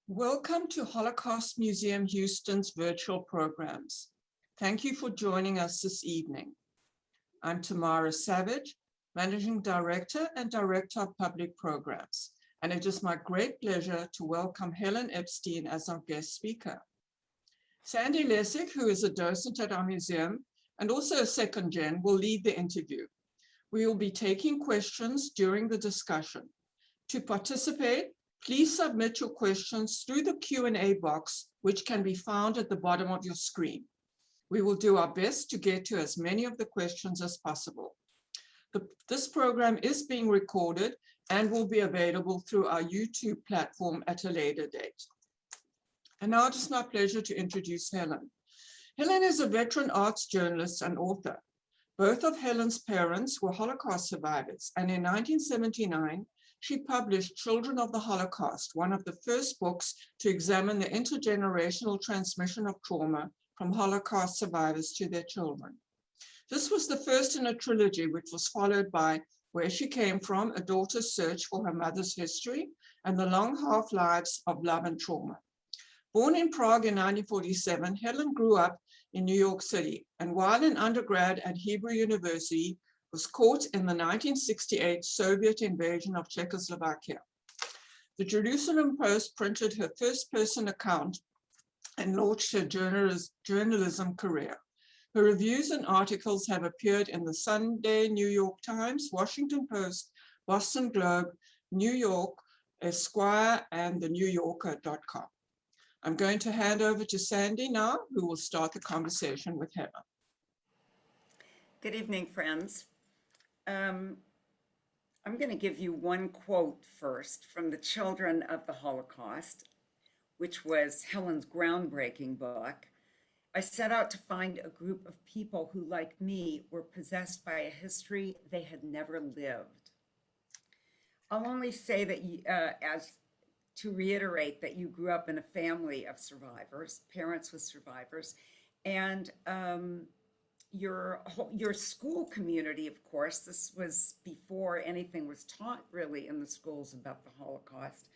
Welcome to Holocaust Museum Houston's virtual programs. Thank you for joining us this evening. I'm Tamara Savage, Managing Director and Director of Public Programs, and it is my great pleasure to welcome Helen Epstein as our guest speaker. Sandy Lessig, who is a docent at our museum and also a second gen, will lead the interview. We will be taking questions during the discussion. To participate, please submit your questions through the Q&A box, which can be found at the bottom of your screen. We will do our best to get to as many of the questions as possible. This program is being recorded and will be available through our YouTube platform at a later date. And now it is my pleasure to introduce Helen. Helen is a veteran arts journalist and author. Both of Helen's parents were Holocaust survivors, and in 1979, she published Children of the Holocaust, one of the first books to examine the intergenerational transmission of trauma from Holocaust survivors to their children. This was the first in a trilogy, which was followed by Where She Came From, A Daughter's Search for Her Mother's History, and The Long Half-Lives of Love and Trauma. Born in Prague in 1947, Helen grew up in New York City, and while in undergrad at Hebrew University, was caught in the 1968 Soviet invasion of Czechoslovakia. The Jerusalem Post printed her first-person account and launched her journalism career. Her reviews and articles have appeared in the Sunday New York Times, Washington Post, Boston Globe, New York, Esquire, and thenewyorker.com. I'm going to hand over to Sandy now, who will start the conversation with Helen. Good evening, friends. I'm going to give you one quote first from The Children of the Holocaust, which was Helen's groundbreaking book. I set out to find a group of people who, like me, were possessed by a history they had never lived. I'll only say that to reiterate that you grew up in a family of survivors, parents with survivors, and your school community, of course, this was before anything was taught really in the schools about the Holocaust.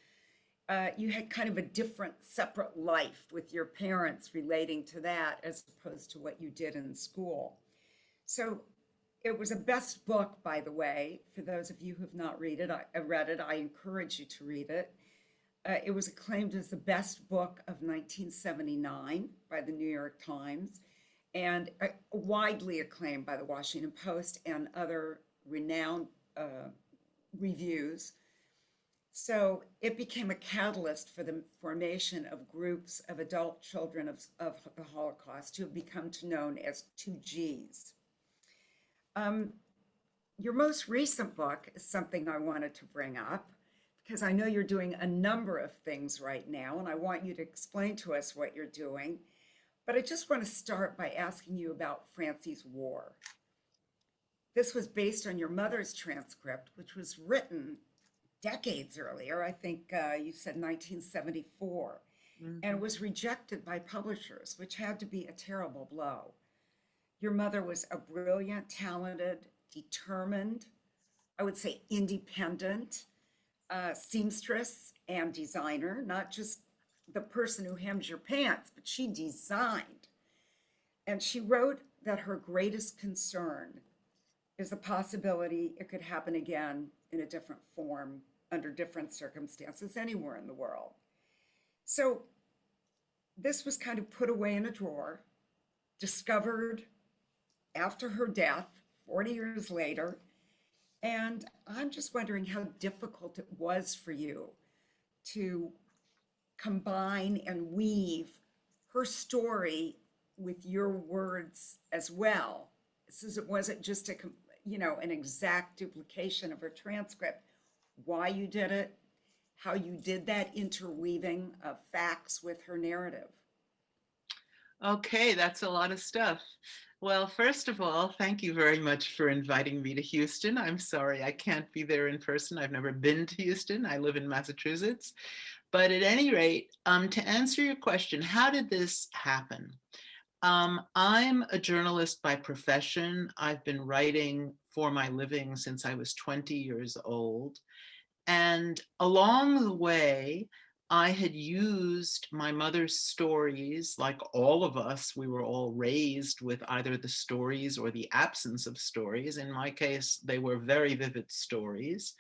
You had kind of a different, separate life with your parents relating to that as opposed to what you did in school. So it was a best book, by the way. For those of you who have not read it, I encourage you to read it. It was acclaimed as the best book of 1979 by the New York Times, and widely acclaimed by the Washington Post and other renowned reviews. So it became a catalyst for the formation of groups of adult children of the Holocaust who have become known as 2Gs. Your most recent book is something I wanted to bring up because I know you're doing a number of things right now, and I want you to explain to us what you're doing. But I just want to start by asking you about Franci's War. This was based on your mother's transcript, which was written decades earlier. I think you said 1974, and it was rejected by publishers, which had to be a terrible blow. Your mother was a brilliant, talented, determined, I would say independent seamstress and designer, not just the person who hems your pants, but she designed. And she wrote that her greatest concern is the possibility it could happen again in a different form, under different circumstances, anywhere in the world. So this was kind of put away in a drawer, discovered after her death, 40 years later. And I'm just wondering how difficult it was for you to combine and weave her story with your words as well. Since it wasn't just an exact duplication of her transcript, why you did it, how you did that interweaving of facts with her narrative. Okay, that's a lot of stuff. Well, first of all, thank you very much for inviting me to Houston. I'm sorry I can't be there in person. I've never been to Houston. I live in Massachusetts. But at any rate, to answer your question, how did this happen? I'm a journalist by profession. I've been writing for my living since I was 20 years old. And along the way, I had used my mother's stories, like all of us, we were all raised with either the stories or the absence of stories. In my case, they were very vivid stories.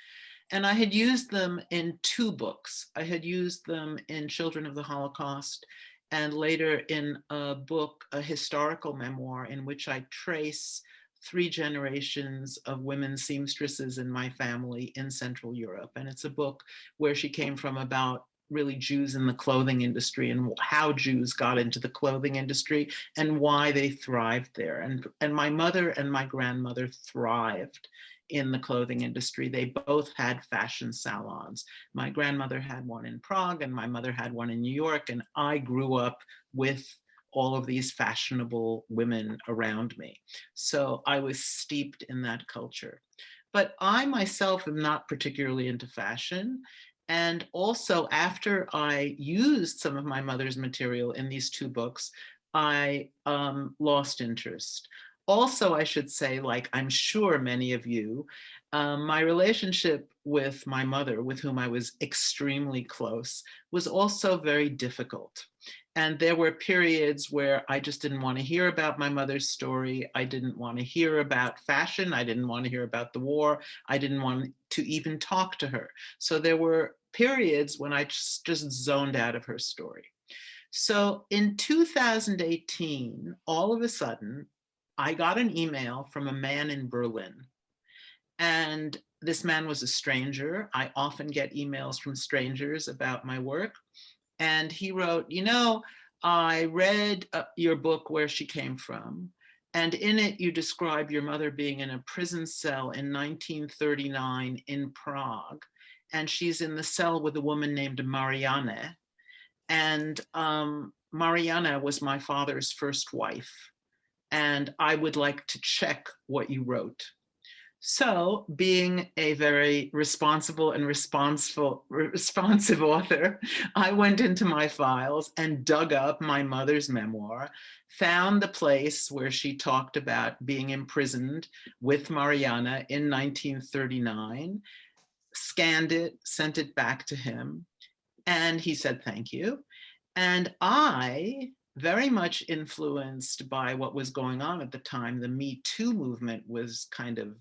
And I had used them in two books. I had used them in Children of the Holocaust, and later in a book, a historical memoir, in which I trace 3 generations of women seamstresses in my family in Central Europe. And it's a book where she came from, about really Jews in the clothing industry and how Jews got into the clothing industry and why they thrived there. And my mother and my grandmother thrived in the clothing industry. They both had fashion salons. My grandmother had one in Prague and my mother had one in New York. And I grew up with all of these fashionable women around me. So I was steeped in that culture. But I myself am not particularly into fashion. And also, after I used some of my mother's material in these two books, I lost interest. Also, I should say, like I'm sure many of you, my relationship with my mother, with whom I was extremely close, was also very difficult. And there were periods where I just didn't want to hear about my mother's story. I didn't want to hear about fashion. I didn't want to hear about the war. I didn't want to even talk to her. So there were periods when I just zoned out of her story. So in 2018, all of a sudden, I got an email from a man in Berlin. And this man was a stranger. I often get emails from strangers about my work. And he wrote, you know, I read your book, Where She Came From. And in it, you describe your mother being in a prison cell in 1939 in Prague. And she's in the cell with a woman named Marianne. And Marianne was my father's first wife. And I would like to check what you wrote. So, being a very responsible and responsive author, I went into my files and dug up my mother's memoir, found the place where she talked about being imprisoned with Mariana in 1939, scanned it, sent it back to him, and he said, thank you. And I, very much influenced by what was going on at the time, the Me Too movement was kind of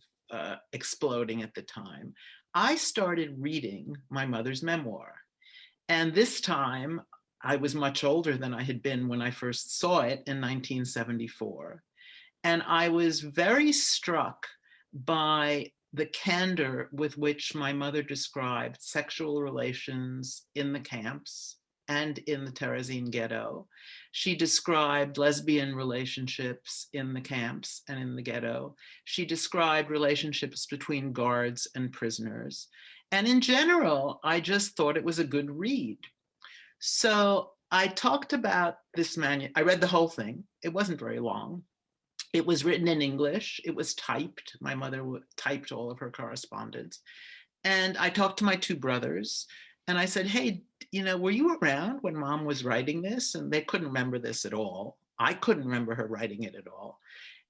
exploding at the time, I started reading my mother's memoir. And this time, I was much older than I had been when I first saw it in 1974. And I was very struck by the candor with which my mother described sexual relations in the camps and in the Terezin ghetto. She described lesbian relationships in the camps and in the ghetto. She described relationships between guards and prisoners. And in general, I just thought it was a good read. So I talked about this manuscript. I read the whole thing. It wasn't very long. It was written in English. It was typed. My mother typed all of her correspondence. And I talked to my two brothers and I said, hey, you know, were you around when mom was writing this? And they couldn't remember this at all. I couldn't remember her writing it at all.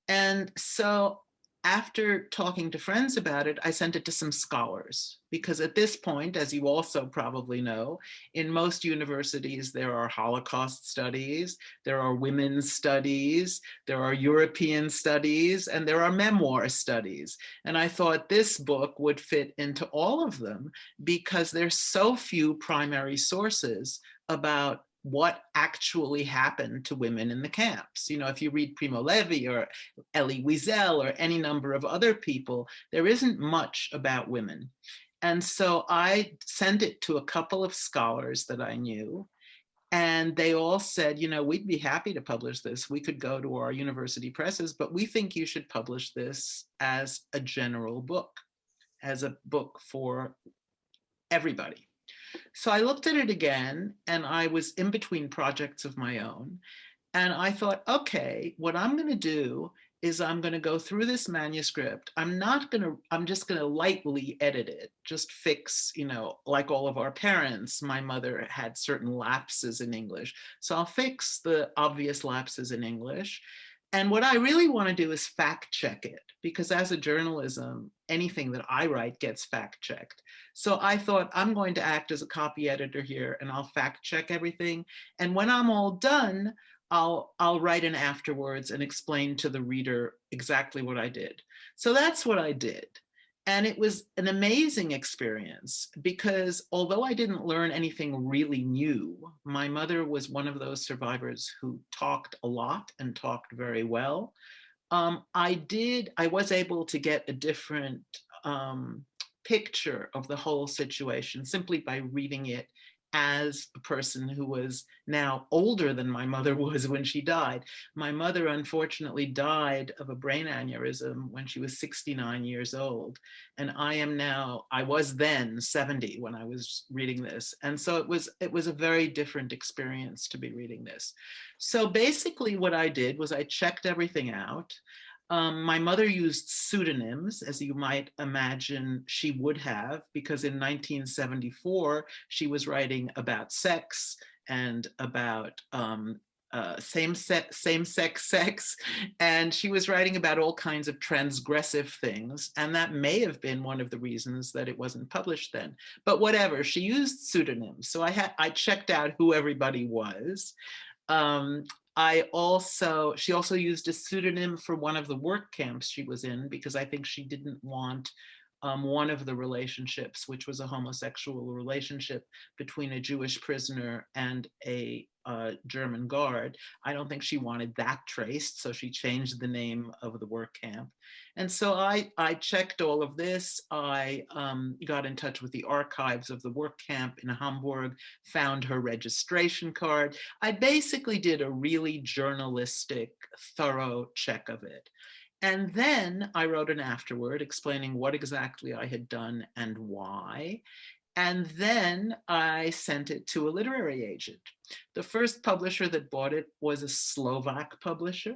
And so after talking to friends about it, I sent it to some scholars, because at this point, as you also probably know, in most universities, there are Holocaust studies, there are women's studies, there are European studies, and there are memoir studies. And I thought this book would fit into all of them because there's so few primary sources about what actually happened to women in the camps. You know, if you read Primo Levi or Elie Wiesel or any number of other people, there isn't much about women. And so I sent it to a couple of scholars that I knew, and they all said, you know, we'd be happy to publish this. We could go to our university presses, but we think you should publish this as a general book, as a book for everybody. So I looked at it again, and I was in between projects of my own. And I thought, okay, what I'm going to do is I'm going to go through this manuscript. I'm just going to lightly edit it, just fix, you know, like all of our parents, my mother had certain lapses in English. So I'll fix the obvious lapses in English. And what I really want to do is fact check it, because as a journalism, anything that I write gets fact checked. So I thought, I'm going to act as a copy editor here, and I'll fact check everything. And when I'm all done, I'll write in afterwards and explain to the reader exactly what I did. So that's what I did. And it was an amazing experience, because although I didn't learn anything really new, my mother was one of those survivors who talked a lot and talked very well. I was able to get a different picture of the whole situation simply by reading it as a person who was now older than my mother was when she died. My mother unfortunately died of a brain aneurysm when she was 69 years old. And I was then 70 when I was reading this. And so it was a very different experience to be reading this. So basically what I did was I checked everything out. My mother used pseudonyms, as you might imagine she would have, because in 1974, she was writing about sex and about same-sex sex, and she was writing about all kinds of transgressive things, and that may have been one of the reasons that it wasn't published then. But whatever, she used pseudonyms, so I checked out who everybody was. She also used a pseudonym for one of the work camps she was in, because I think she didn't want one of the relationships, which was a homosexual relationship between a Jewish prisoner and a German guard. I don't think she wanted that traced, so she changed the name of the work camp. And so I checked all of this. I got in touch with the archives of the work camp in Hamburg, found her registration card. I basically did a really journalistic, thorough check of it. And then I wrote an afterword explaining what exactly I had done and why. And then I sent it to a literary agent. The first publisher that bought it was a Slovak publisher.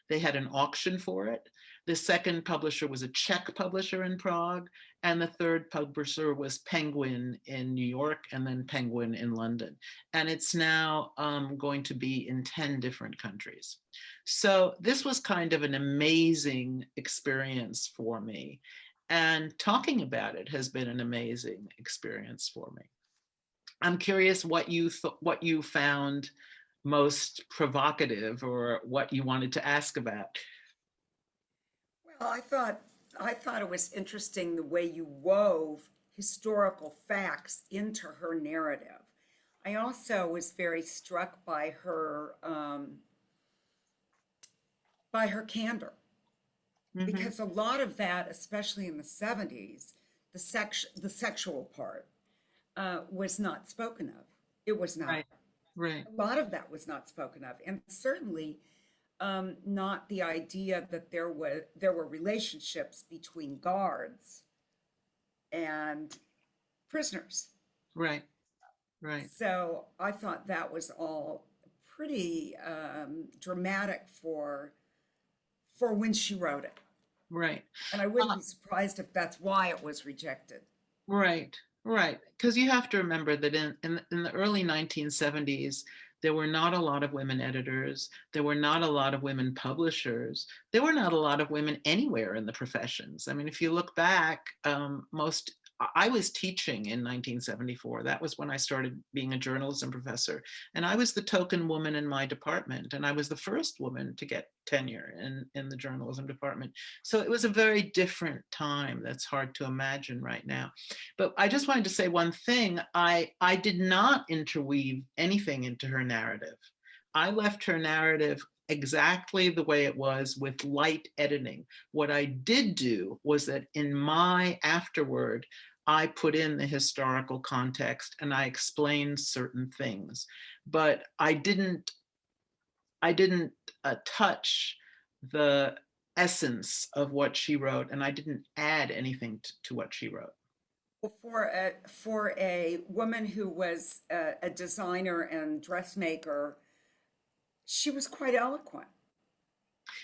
They had an auction for it. The second publisher was a Czech publisher in Prague. And the third publisher was Penguin in New York, and then Penguin in London. And it's now going to be in 10 different countries. So this was kind of an amazing experience for me. And talking about it has been an amazing experience for me. I'm curious what you found most provocative, or what you wanted to ask about. Well, I thought it was interesting the way you wove historical facts into her narrative. I also was very struck by her candor, Mhm. because a lot of that, especially in the 70s, the sexual part was not spoken of. It was not. Right, right, A lot of that was not spoken of, and certainly not the idea that there were relationships between guards and prisoners. right, right, So I thought that was all pretty dramatic for when she wrote it, right. and I wouldn't be surprised if that's why it was rejected. Right, right. Because you have to remember that in the early 1970s, there were not a lot of women editors. There were not a lot of women publishers. There were not a lot of women anywhere in the professions. I mean, if you look back, I was teaching in 1974. That was when I started being a journalism professor. And I was the token woman in my department. And I was the first woman to get tenure in the journalism department. So it was a very different time that's hard to imagine right now. But I just wanted to say one thing. I did not interweave anything into her narrative. I left her narrative exactly the way it was, with light editing. What I did do was that in my afterword, I put in the historical context and I explained certain things, but I didn't touch the essence of what she wrote, and I didn't add anything to what she wrote. Well, for a woman who was a designer and dressmaker, she was quite eloquent.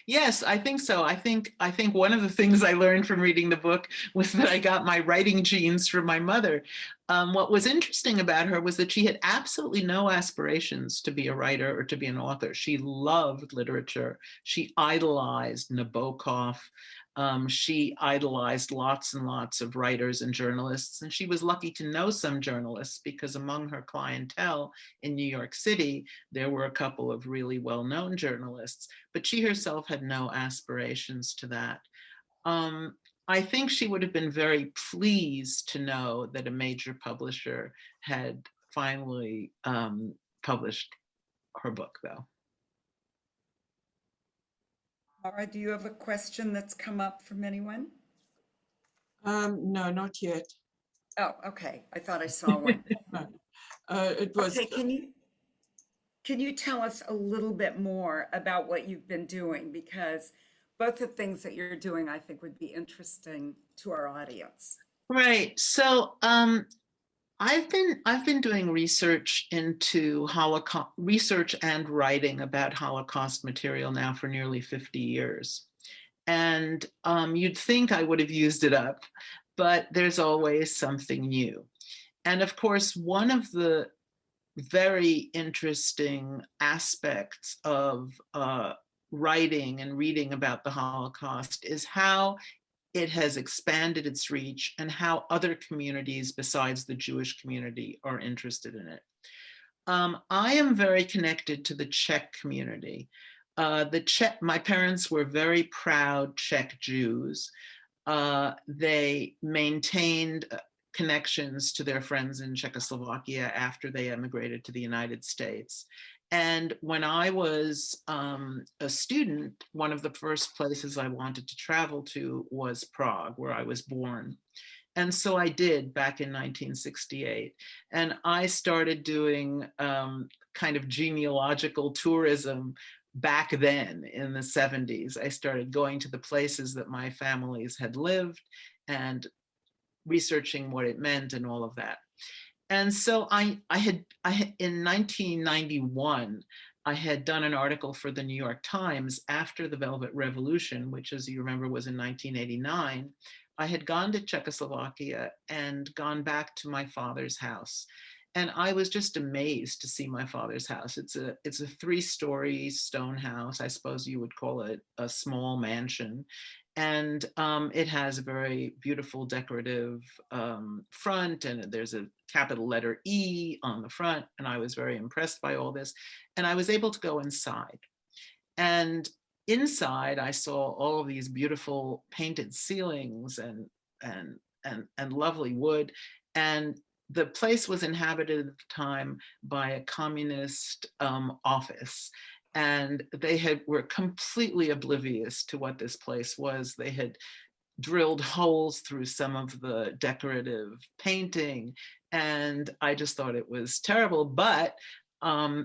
Yes, I think so. I think one of the things I learned from reading the book was that I got my writing genes from my mother. What was interesting about her was that she had absolutely no aspirations to be a writer or to be an author. She loved literature. She idolized Nabokov. She idolized lots and lots of writers and journalists, and she was lucky to know some journalists because among her clientele in New York City, there were a couple of really well-known journalists, but she herself had no aspirations to that. I think she would have been very pleased to know that a major publisher had finally published her book, though. Laura, do you have a question that's come up from anyone? No, not yet. Oh, okay. I thought I saw one. No. It was, Okay, can you tell us a little bit more about what you've been doing? Because both the things that you're doing, I think, would be interesting to our audience. Right. So I've been doing research into Holocaust, research and writing about Holocaust material now for nearly 50 years. And you'd think I would have used it up, but there's always something new. And of course, one of the very interesting aspects of writing and reading about the Holocaust is how it has expanded its reach and how other communities besides the Jewish community are interested in it. I am very connected to the Czech community. My parents were very proud Czech Jews. They maintained connections to their friends in Czechoslovakia after they emigrated to the United States. And when I was a student, one of the first places I wanted to travel to was Prague, where I was born. And so I did back in 1968. And I started doing kind of genealogical tourism back then in the 70s. I started going to the places that my families had lived and researching what it meant and all of that. And so I had in 1991, I had done an article for the New York Times after the Velvet Revolution, which, as you remember, was in 1989. I had gone to Czechoslovakia and gone back to my father's house. And I was just amazed to see my father's house. It's a 3-story stone house. I suppose you would call it a small mansion. And it has a very beautiful decorative front, and there's a capital letter E on the front. And I was very impressed by all this. And I was able to go inside. And inside, I saw all of these beautiful painted ceilings and lovely wood. And the place was inhabited at the time by a communist office. And they were completely oblivious to what this place was. They had drilled holes through some of the decorative painting. And I just thought it was terrible. But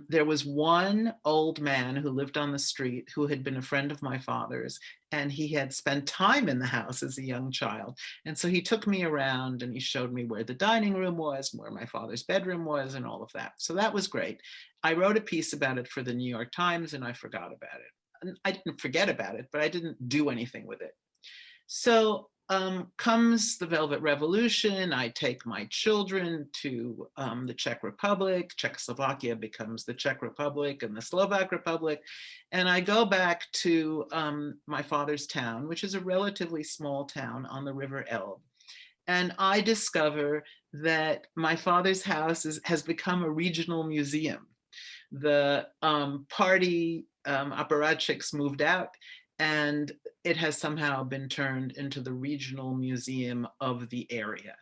there was one old man who lived on the street who had been a friend of my father's, and he had spent time in the house as a young child. And so he took me around and he showed me where the dining room was, where my father's bedroom was, and all of that. So that was great. I wrote a piece about it for the New York Times, and I forgot about it. And I didn't forget about it, but I didn't do anything with it. So comes the Velvet Revolution. I take my children to the Czech Republic. Czechoslovakia becomes the Czech Republic and the Slovak Republic. And I go back to my father's town, which is a relatively small town on the River Elbe. And I discover that my father's house has become a regional museum. The party apparatchiks moved out, and it has somehow been turned into the regional museum of the area.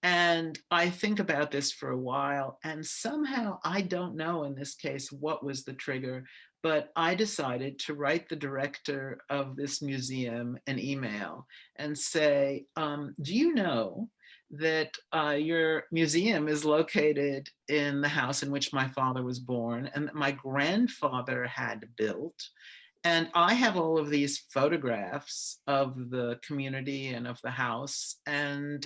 And I think about this for a while, and somehow, I don't know in this case what was the trigger, but I decided to write the director of this museum an email and say, do you know that your museum is located in the house in which my father was born and that my grandfather had built? And I have all of these photographs of the community and of the house. And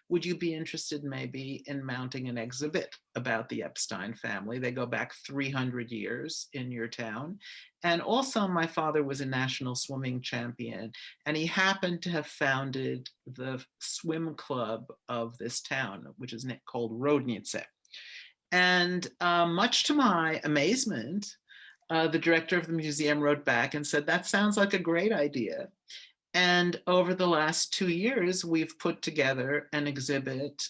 would you be interested maybe in mounting an exhibit about the Epstein family? They go back 300 years in your town. And also my father was a national swimming champion, and he happened to have founded the swim club of this town, which is called Rodnice. And much to my amazement, the director of the museum wrote back and said, that sounds like a great idea. And over the last 2 years, we've put together an exhibit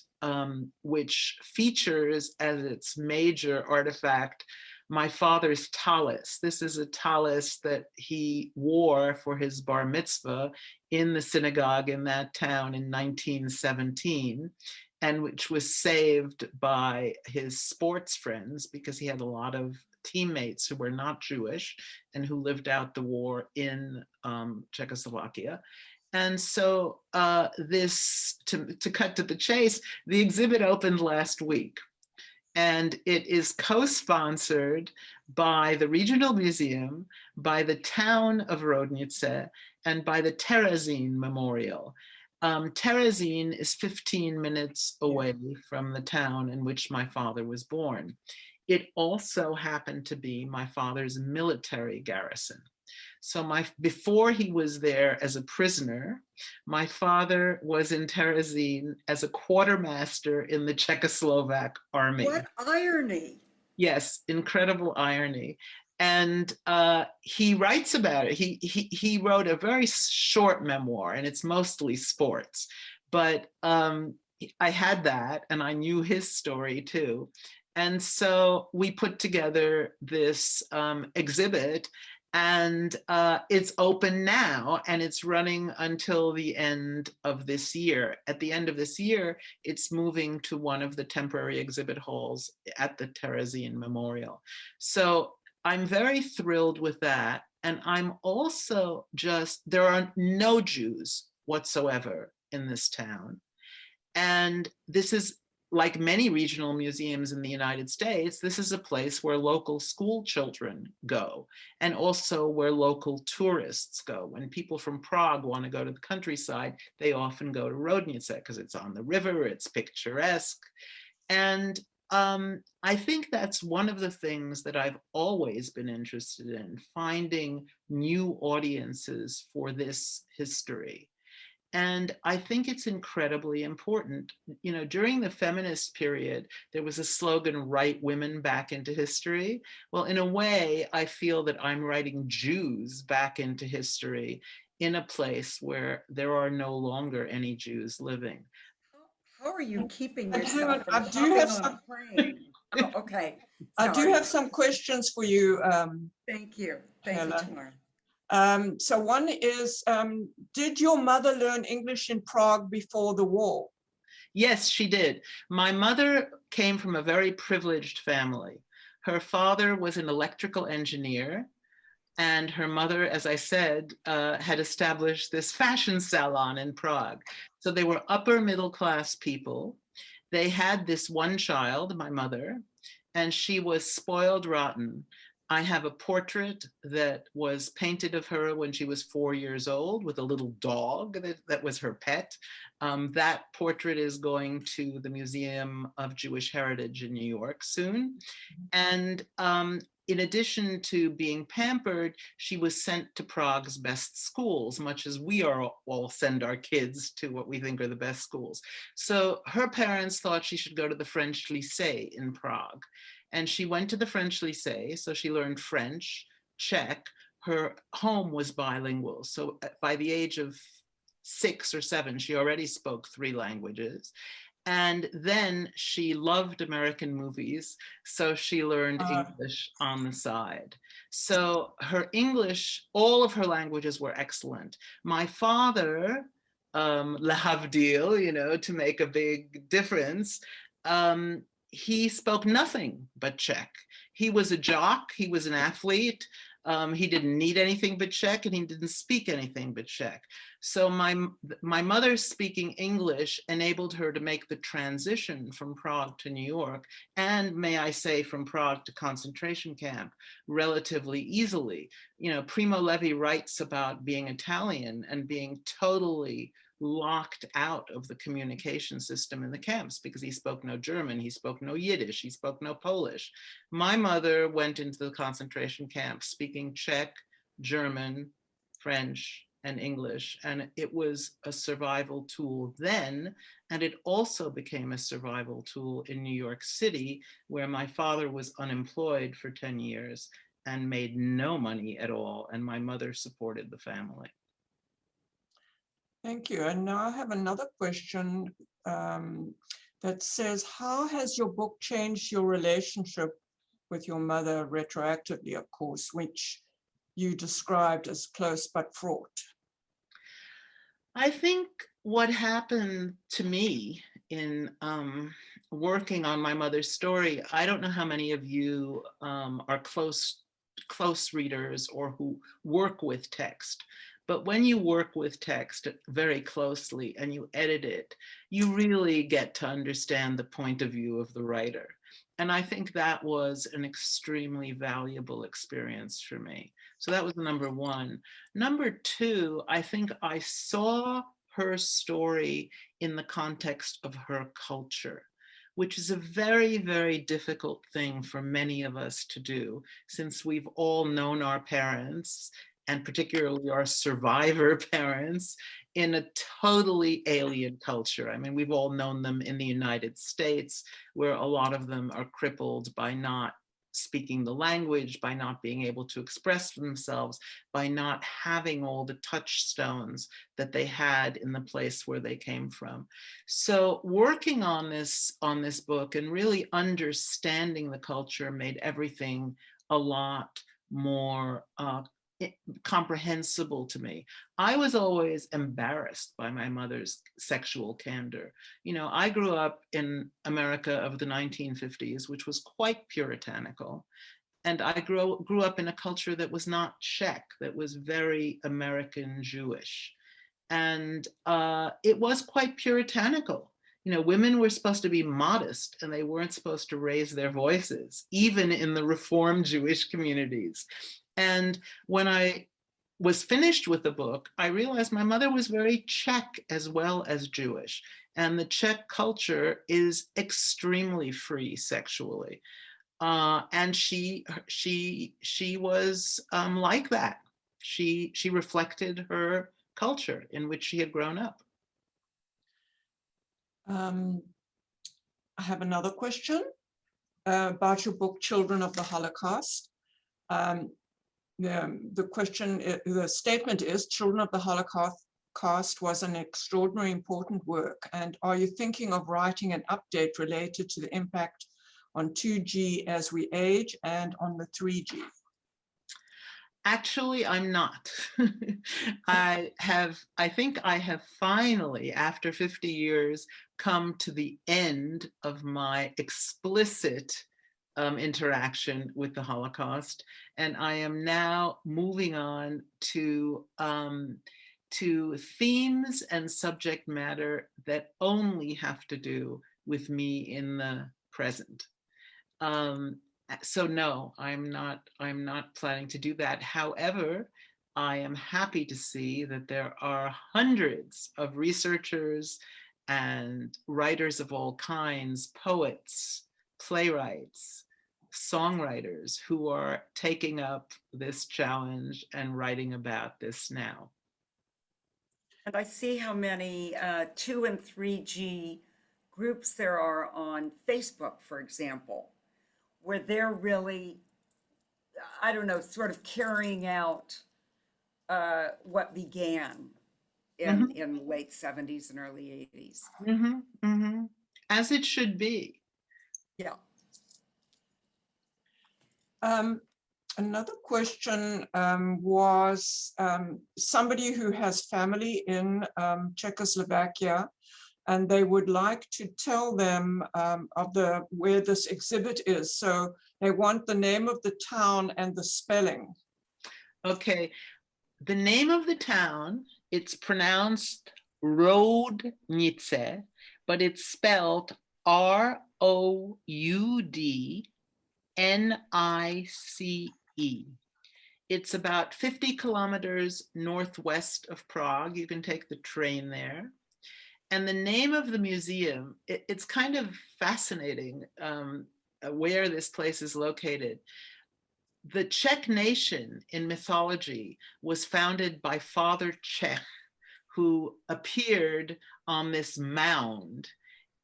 which features as its major artifact my father's tallis. This is a tallis that he wore for his bar mitzvah in the synagogue in that town in 1917, and which was saved by his sports friends because he had a lot of teammates who were not Jewish and who lived out the war in Czechoslovakia. And so to cut to the chase, the exhibit opened last week. And it is co-sponsored by the Regional Museum, by the town of Rodnice, and by the Terezín Memorial. Terezín is 15 minutes away from the town in which my father was born. It also happened to be my father's military garrison. So before he was there as a prisoner, my father was in Terezín as a quartermaster in the Czechoslovak army. What irony. Yes, incredible irony. And he writes about it. He wrote a very short memoir, and it's mostly sports. But I had that, and I knew his story too. And so we put together this exhibit, and it's open now, and it's running until the end of this year. At the end of this year, it's moving to one of the temporary exhibit halls at the Terezín Memorial. So I'm very thrilled with that. And I'm also there are no Jews whatsoever in this town. And this is, like many regional museums in the United States, this is a place where local school children go, and also where local tourists go. When people from Prague want to go to the countryside, they often go to Rodnice because it's on the river, it's picturesque. And I think that's one of the things that I've always been interested in, finding new audiences for this history. And I think it's incredibly important. You know, during the feminist period, there was a slogan, write women back into history. Well, in a way, I feel that I'm writing Jews back into history in a place where there are no longer any Jews living. How are you keeping And hang yourself on, from hopping on a plane? Oh, okay. I do Sorry. have some questions for you, Thank you. Thank you, Helen. Tamara. So one is, did your mother learn English in Prague before the war? Yes, she did. My mother came from a very privileged family. Her father was an electrical engineer, and her mother, as I said, had established this fashion salon in Prague. So they were upper middle class people. They had this one child, my mother, and she was spoiled rotten. I have a portrait that was painted of her when she was 4 years old with a little dog that was her pet. That portrait is going to the Museum of Jewish Heritage in New York soon. And in addition to being pampered, she was sent to Prague's best schools, much as we all send our kids to what we think are the best schools. So her parents thought she should go to the French Lycée in Prague. And she went to the French Lycée, so she learned French, Czech. Her home was bilingual. So by the age of 6 or 7, she already spoke 3 languages. And then she loved American movies, so she learned English on the side. So her English, all of her languages were excellent. My father, lahavdil, you know, to make a big difference, he spoke nothing but Czech. He was a jock, he was an athlete, he didn't need anything but Czech, and he didn't speak anything but Czech. So my mother speaking English enabled her to make the transition from Prague to New York, and may I say from Prague to concentration camp, relatively easily. You know, Primo Levi writes about being Italian and being totally locked out of the communication system in the camps because he spoke no German, he spoke no Yiddish, he spoke no Polish. My mother went into the concentration camp speaking Czech, German, French, and English, and it was a survival tool then, and it also became a survival tool in New York City, where my father was unemployed for 10 years and made no money at all, and my mother supported the family. Thank you. And now I have another question that says, how has your book changed your relationship with your mother retroactively, of course, which you described as close but fraught? I think what happened to me in working on my mother's story, I don't know how many of you are close readers or who work with text, but when you work with text very closely and you edit it, you really get to understand the point of view of the writer. And I think that was an extremely valuable experience for me. So that was number one. Number two, I think I saw her story in the context of her culture, which is a very, very difficult thing for many of us to do, since we've all known our parents, and particularly our survivor parents, in a totally alien culture. I mean, we've all known them in the United States, where a lot of them are crippled by not speaking the language, by not being able to express themselves, by not having all the touchstones that they had in the place where they came from. So working on this book and really understanding the culture made everything a lot more comprehensible to me. I was always embarrassed by my mother's sexual candor. You know, I grew up in America of the 1950s, which was quite puritanical. And I grew up in a culture that was not Czech, that was very American Jewish. And it was quite puritanical. You know, women were supposed to be modest and they weren't supposed to raise their voices, even in the Reform Jewish communities. And when I was finished with the book, I realized my mother was very Czech as well as Jewish. And the Czech culture is extremely free sexually. And she was like that. She reflected her culture in which she had grown up. I have another question about your book, Children of the Holocaust. The statement is, Children of the Holocaust was an extraordinary important work. And are you thinking of writing an update related to the impact on 2G as we age and on the 3G? Actually, I'm not. I think I have finally, after 50 years, come to the end of my explicit interaction with the Holocaust, and I am now moving on to themes and subject matter that only have to do with me in the present. So no, I'm not planning to do that. However, I am happy to see that there are hundreds of researchers and writers of all kinds, poets, playwrights, songwriters, who are taking up this challenge and writing about this now. And I see how many 2 and 3G groups there are on Facebook, for example, where they're really, I don't know, sort of carrying out what began in the late 70s and early 80s. As it should be. Yeah. Another question was somebody who has family in Czechoslovakia, and they would like to tell them of where this exhibit is. So they want the name of the town and the spelling. Okay, the name of the town It's pronounced Roudnice, but it's spelled Roudnice. It's about 50 kilometers northwest of Prague. You can take the train there. And the name of the museum, it's kind of fascinating where this place is located. The Czech nation in mythology was founded by Father Czech, who appeared on this mound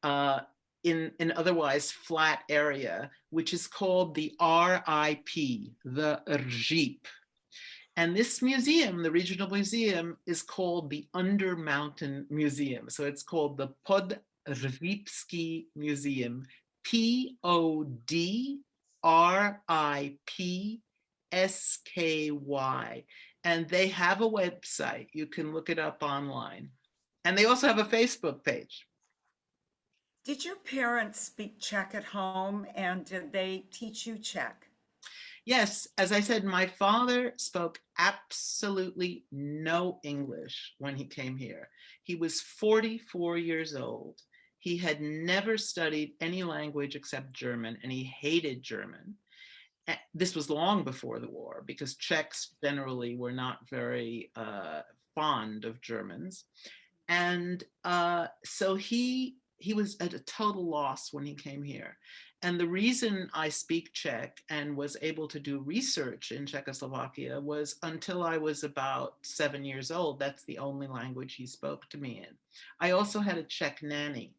in an otherwise flat area, which is called the RIP, the Ržíp. And this museum, the regional museum, is called the Undermountain Museum. So it's called the Podripsky Museum, Podripsky. And they have a website. You can look it up online. And they also have a Facebook page. Did your parents speak Czech at home, and did they teach you Czech? Yes, as I said, my father spoke absolutely no English when he came here. He was 44 years old. He had never studied any language except German, and he hated German. This was long before the war, because Czechs generally were not very fond of Germans. And so he was at a total loss when he came here. And the reason I speak Czech and was able to do research in Czechoslovakia was until I was about 7 years old. That's the only language he spoke to me in. I also had a Czech nanny.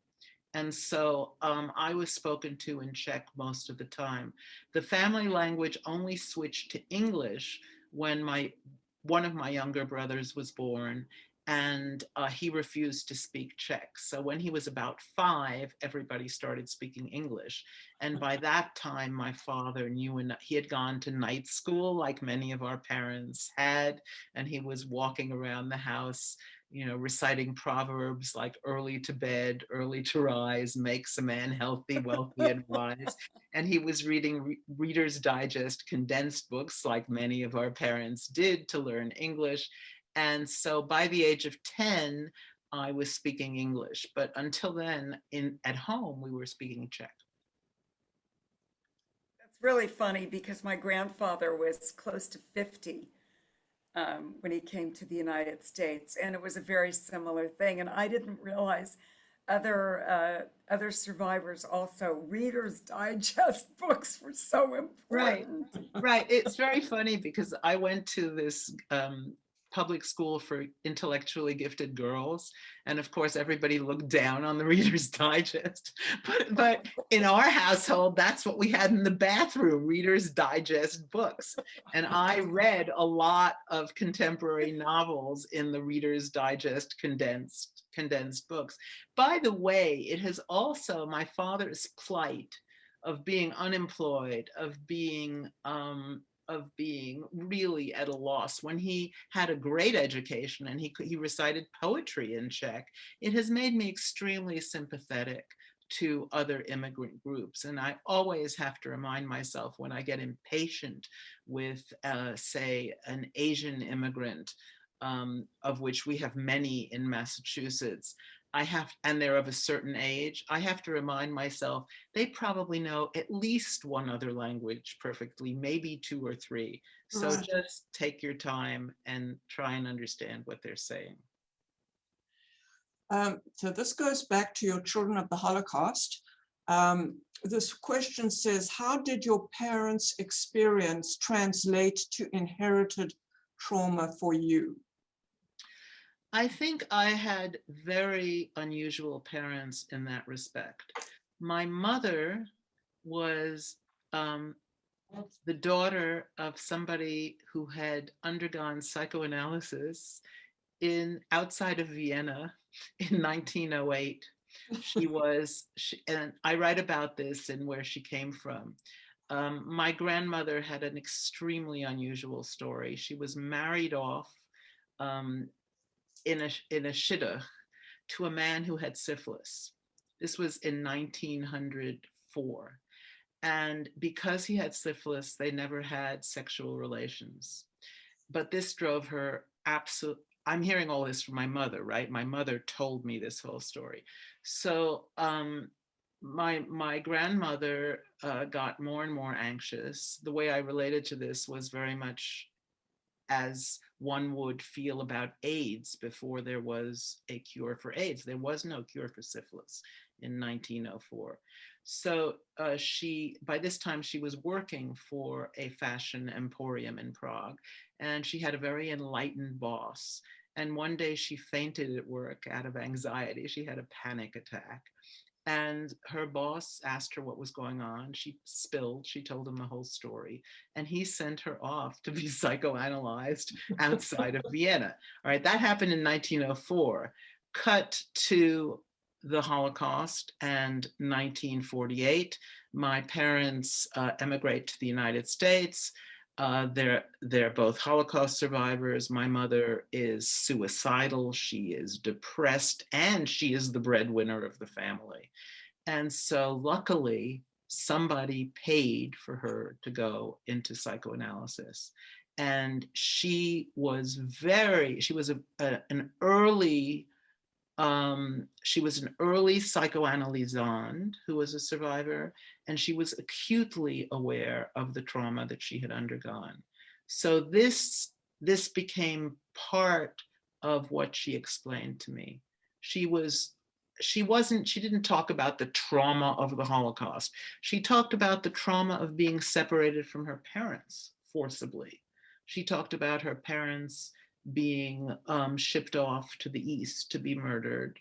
And so I was spoken to in Czech most of the time. The family language only switched to English when one of my younger brothers was born, and he refused to speak Czech. So when he was about 5, everybody started speaking English. And by that time, my father knew enough. He had gone to night school, like many of our parents had, and he was walking around the house, you know, reciting proverbs like early to bed, early to rise, makes a man healthy, wealthy, and wise. And he was reading Reader's Digest condensed books like many of our parents did to learn English. And so by the age of 10, I was speaking English. But until then, at home, we were speaking Czech. That's really funny because my grandfather was close to 50 when he came to the United States, and it was a very similar thing. And I didn't realize other survivors also Reader's Digest books were so important. Right. It's very funny because I went to this public school for intellectually gifted girls, and of course everybody looked down on the Reader's Digest, but in our household that's what we had in the bathroom, Reader's Digest books. And I read a lot of contemporary novels in the Reader's Digest condensed books. By the way, it has also my father's plight of being unemployed, of being really at a loss when he had a great education and he recited poetry in Czech. It has made me extremely sympathetic to other immigrant groups. And I always have to remind myself when I get impatient with, say, an Asian immigrant, of which we have many in Massachusetts, and they're of a certain age, I have to remind myself they probably know at least one other language perfectly, maybe 2 or 3. So just take your time and try and understand what they're saying. So this goes back to your children of the Holocaust. This question says, how did your parents' experience translate to inherited trauma for you? I think I had very unusual parents in that respect. My mother was the daughter of somebody who had undergone psychoanalysis outside of Vienna in 1908. And I write about this and where she came from. My grandmother had an extremely unusual story. She was married off in a shidduch to a man who had syphilis. This was in 1904. And because he had syphilis, they never had sexual relations. But this drove her I'm hearing all this from my mother, right? My mother told me this whole story. So my grandmother got more and more anxious. The way I related to this was very much as one would feel about AIDS before there was a cure for AIDS. There was no cure for syphilis in 1904. So by this time, she was working for a fashion emporium in Prague, and she had a very enlightened boss. And one day she fainted at work out of anxiety. She had a panic attack. And her boss asked her what was going on. She told him the whole story. And he sent her off to be psychoanalyzed outside of Vienna. All right, that happened in 1904. Cut to the Holocaust and 1948. My parents emigrate to the United States. They're both Holocaust survivors. My mother is suicidal. She is depressed, and she is the breadwinner of the family. And so luckily, somebody paid for her to go into psychoanalysis. And she was an early psychoanalyzand who was a survivor, and she was acutely aware of the trauma that she had undergone. So this became part of what she explained to me. She didn't talk about the trauma of the Holocaust. She talked about the trauma of being separated from her parents forcibly. She talked about her parents being shipped off to the East to be murdered.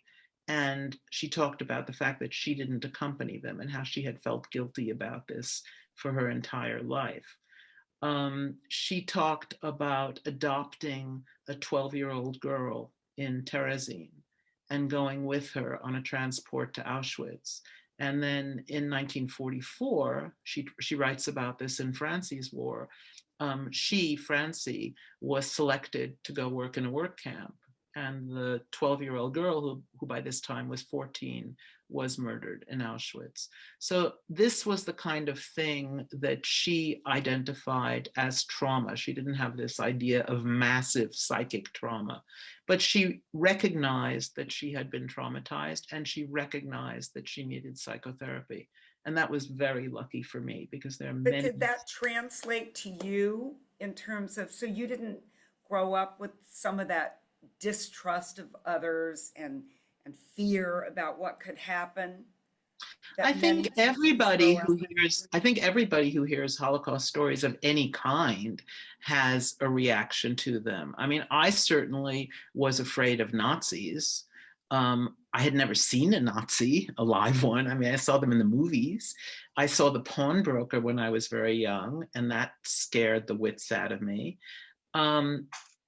And she talked about the fact that she didn't accompany them and how she had felt guilty about this for her entire life. She talked about adopting a 12-year-old girl in Terezin and going with her on a transport to Auschwitz. And then in 1944, she writes about this in Franci's War. Franci, was selected to go work in a work camp. And the 12-year-old girl, who by this time was 14, was murdered in Auschwitz. So this was the kind of thing that she identified as trauma. She didn't have this idea of massive psychic trauma, but she recognized that she had been traumatized, and she recognized that she needed psychotherapy. And that was very lucky for me, because there are But many. did that translate to you in terms of, so you didn't grow up with some of that distrust of others and fear about what could happen? I think everybody who hears Holocaust stories of any kind has a reaction to them. I mean, I certainly was afraid of Nazis. I had never seen a Nazi, a live one. I mean, I saw them in the movies. I saw The Pawnbroker when I was very young, and that scared the wits out of me.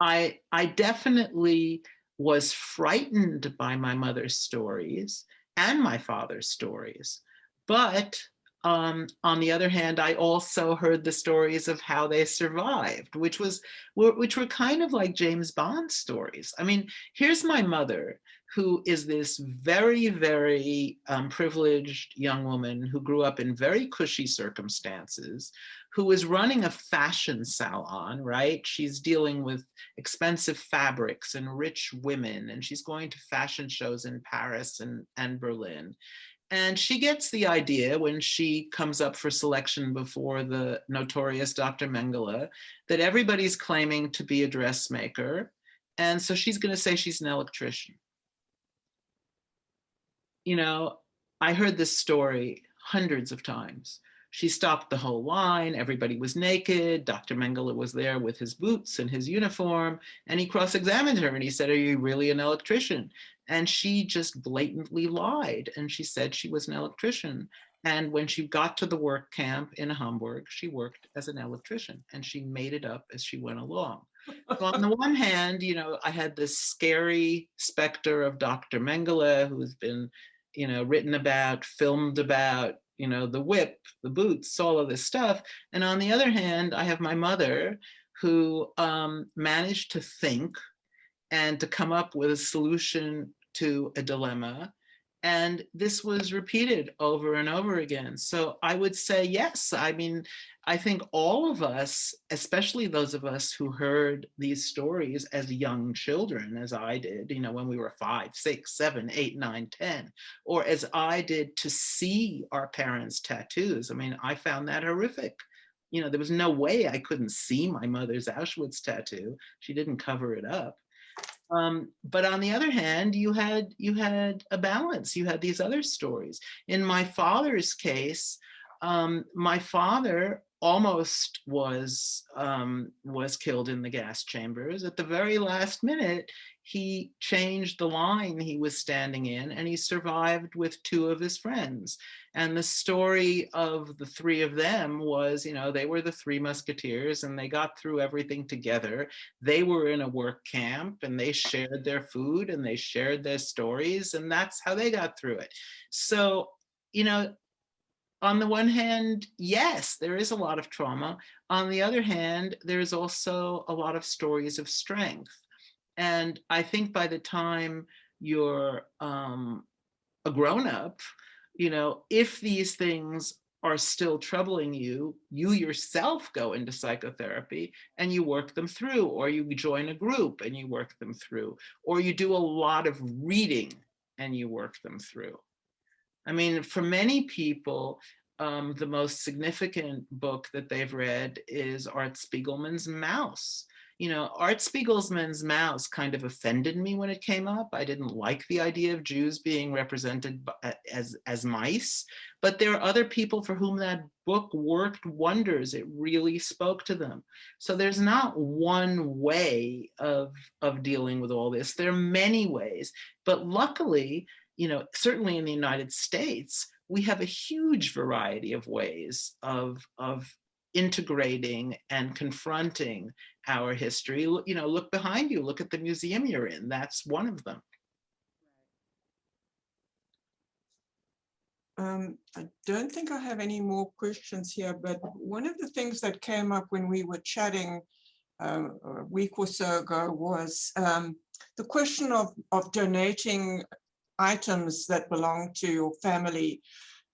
I definitely was frightened by my mother's stories and my father's stories. But on the other hand, I also heard the stories of how they survived, which were kind of like James Bond stories. I mean, here's my mother, who is this very, very privileged young woman who grew up in very cushy circumstances, who is running a fashion salon, right? She's dealing with expensive fabrics and rich women, and she's going to fashion shows in Paris and Berlin. And she gets the idea when she comes up for selection before the notorious Dr. Mengele that everybody's claiming to be a dressmaker. And so she's going to say she's an electrician. You know, I heard this story hundreds of times. She stopped the whole line. Everybody was naked. Dr. Mengele was there with his boots and his uniform, and he cross-examined her and he said, "Are you really an electrician?" And she just blatantly lied, and she said she was an electrician. And when she got to the work camp in Hamburg, she worked as an electrician, and she made it up as she went along. So on the one hand, you know, I had this scary specter of Dr. Mengele, who's been, you know, written about, filmed about, you know, the whip, the boots, all of this stuff. And on the other hand, I have my mother, who managed to think and to come up with a solution to a dilemma, And this was repeated over and over again. So I would say yes. I mean, I think all of us, especially those of us who heard these stories as young children, as I did, when we were 5, 6, 7, 8, 9, 10, or as I did to see our parents' tattoos. I mean, I found that horrific. There was no way I couldn't see my mother's Auschwitz tattoo. She didn't cover it up. But on the other hand, you had a balance. You had these other stories. In my father's case, my father almost was killed in the gas chambers. At the very last minute, he changed the line he was standing in, and he survived with 2 of his friends. And the story of the 3 of them was, they were the 3 musketeers, and they got through everything together. They were in a work camp, and they shared their food, and they shared their stories, and that's how they got through it. So, on the one hand, yes, there is a lot of trauma. On the other hand, there's also a lot of stories of strength. And I think by the time you're a grown-up, if these things are still troubling you, you yourself go into psychotherapy and you work them through, or you join a group and you work them through, or you do a lot of reading and you work them through. I mean, for many people, the most significant book that they've read is Art Spiegelman's Mouse. Art Spiegelman's Mouse kind of offended me when it came up. I didn't like the idea of Jews being represented as mice, but there are other people for whom that book worked wonders. It really spoke to them. So there's not one way of dealing with all this. There are many ways, but luckily, certainly in the United States, we have a huge variety of ways of integrating and confronting our history. Look behind you, look at the museum you're in. That's one of them. I don't think I have any more questions here, but one of the things that came up when we were chatting a week or so ago was the question of donating items that belong to your family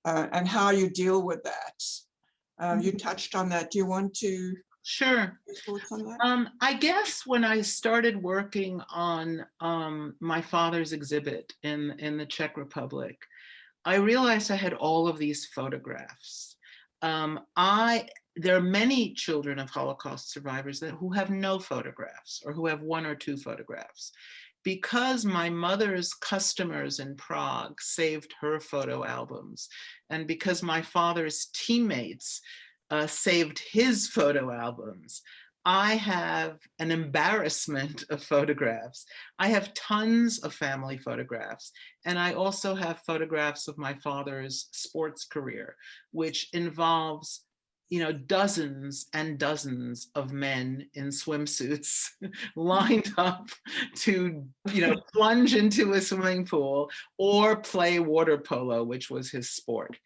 and how you deal with that. You touched on that. Do you want to? Sure. Thoughts on that? I guess when I started working on my father's exhibit in the Czech Republic, I realized I had all of these photographs. There are many children of Holocaust survivors who have no photographs, or who have 1 or 2 photographs. Because my mother's customers in Prague saved her photo albums, and because my father's teammates saved his photo albums, I have an embarrassment of photographs. I have tons of family photographs, and I also have photographs of my father's sports career, which involves dozens and dozens of men in swimsuits lined up to, plunge into a swimming pool or play water polo, which was his sport.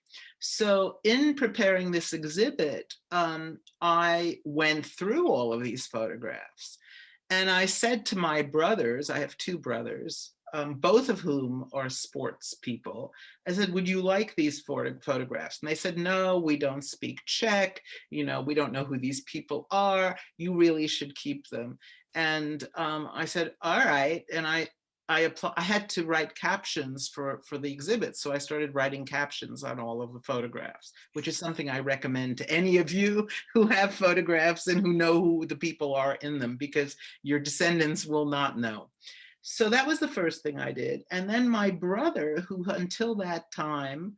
So in preparing this exhibit, I went through all of these photographs, and I said to my brothers, I have 2 brothers, both of whom are sports people. I said, would you like these photographs? And they said, no, we don't speak Czech. We don't know who these people are. You really should keep them. And I said, all right. And I had to write captions for the exhibit. So I started writing captions on all of the photographs, which is something I recommend to any of you who have photographs and who know who the people are in them, because your descendants will not know. So that was the first thing I did. And then my brother, who until that time,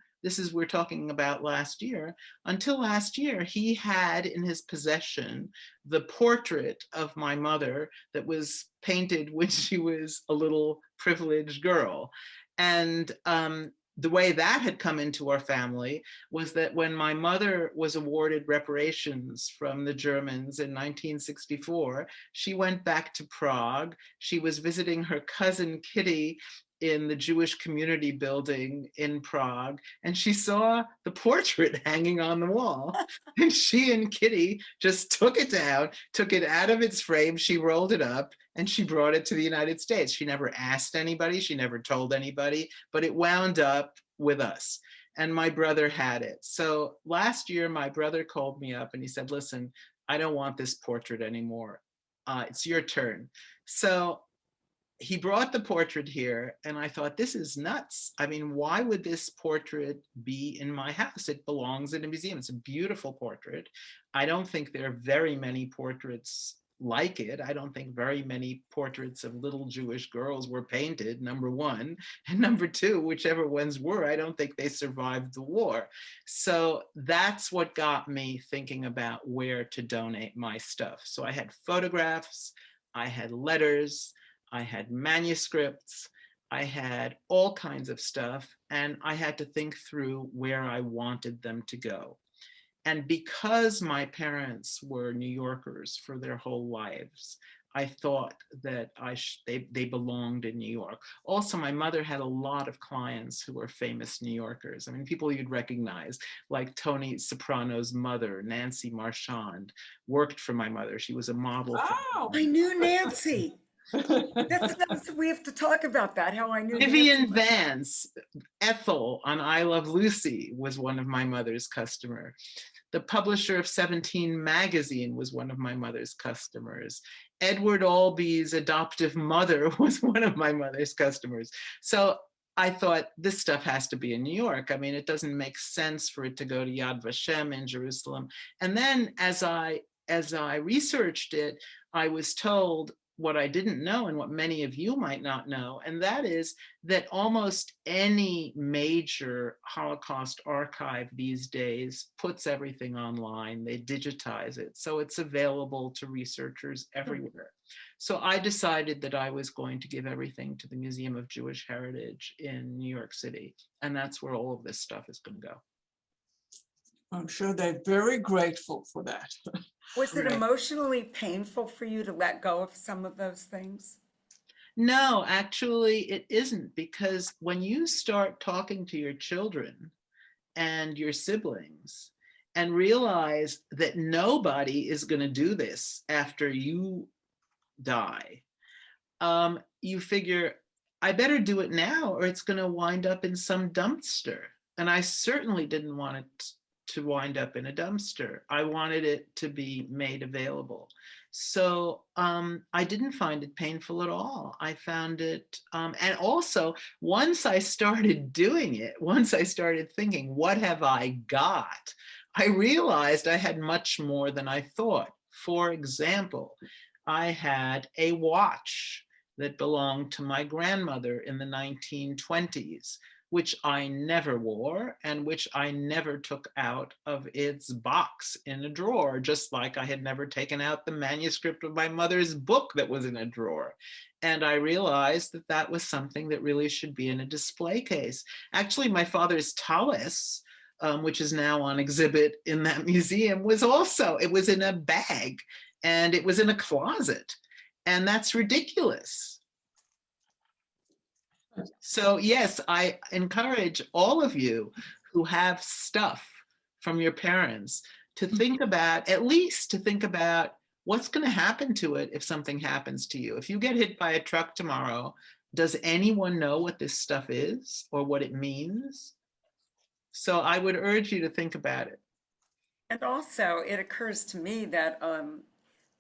we're talking about last year, until last year, he had in his possession the portrait of my mother that was painted when she was a little privileged girl. And the way that had come into our family was that when my mother was awarded reparations from the Germans in 1964, she went back to Prague. She was visiting her cousin Kitty in the Jewish community building in Prague, and she saw the portrait hanging on the wall. And she and Kitty just took it down, took it out of its frame, she rolled it up, and she brought it to the United States. She never asked anybody, she never told anybody, but it wound up with us. And my brother had it. So last year, my brother called me up and he said, listen, I don't want this portrait anymore. It's your turn. So he brought the portrait here and I thought, this is nuts. I mean, why would this portrait be in my house? It belongs in a museum. It's a beautiful portrait. I don't think there are very many portraits like it. I don't think very many portraits of little Jewish girls were painted, number one. And number two, whichever ones were, I don't think they survived the war. So that's what got me thinking about where to donate my stuff. So I had photographs, I had letters, I had manuscripts, I had all kinds of stuff, and I had to think through where I wanted them to go. And because my parents were New Yorkers for their whole lives, I thought that they belonged in New York. Also, my mother had a lot of clients who were famous New Yorkers. I mean, people you'd recognize, like Tony Soprano's mother, Nancy Marchand, worked for my mother. She was a model. Oh. I knew Nancy. We have to talk about that, how I knew Vivian Nancy. Vance, Ethel on I Love Lucy was one of my mother's customers. The publisher of 17 magazine was one of my mother's customers. Edward Albee's adoptive mother was one of my mother's customers. So I thought, this stuff has to be in New York. I mean, it doesn't make sense for it to go to Yad Vashem in Jerusalem. And then as I researched it, I was told what I didn't know and what many of you might not know, and that is that almost any major Holocaust archive these days puts everything online, they digitize it, so it's available to researchers everywhere. So I decided that I was going to give everything to the Museum of Jewish Heritage in New York City, and that's where all of this stuff is going to go. I'm sure they're very grateful for that. Was it emotionally painful for you to let go of some of those things? No, actually it isn't, because when you start talking to your children and your siblings and realize that nobody is going to do this after you die, you figure, I better do it now or it's going to wind up in some dumpster. And I certainly didn't want it to wind up in a dumpster. I wanted it to be made available. So I didn't find it painful at all. I found it, and also once I started doing it, once I started thinking, what have I got? I realized I had much more than I thought. For example, I had a watch that belonged to my grandmother in the 1920s, which I never wore and which I never took out of its box in a drawer, just like I had never taken out the manuscript of my mother's book that was in a drawer. And I realized that that was something that really should be in a display case. Actually, my father's tallis, which is now on exhibit in that museum, was also, it was in a bag and it was in a closet. And that's ridiculous. So yes, I encourage all of you who have stuff from your parents to think about, at least to think about what's going to happen to it if something happens to you. If you get hit by a truck tomorrow, does anyone know what this stuff is or what it means? So I would urge you to think about it. And also, it occurs to me that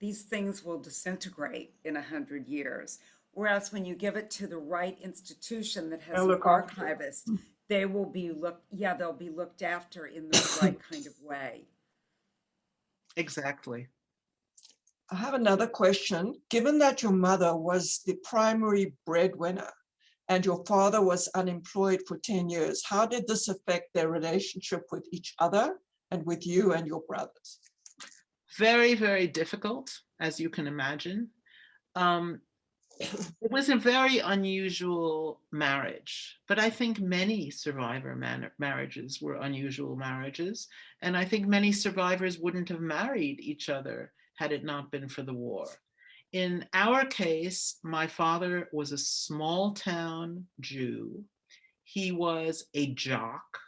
these things will disintegrate in 100 years. Whereas when you give it to the right institution that has an archivist, they will be they'll be looked after in the right kind of way. Exactly. I have another question. Given that your mother was the primary breadwinner and your father was unemployed for 10 years, how did this affect their relationship with each other and with you and your brothers? Very, very difficult, as you can imagine. It was a very unusual marriage, but I think many survivor marriages were unusual marriages. And I think many survivors wouldn't have married each other had it not been for the war. In our case, my father was a small town Jew. He was a jock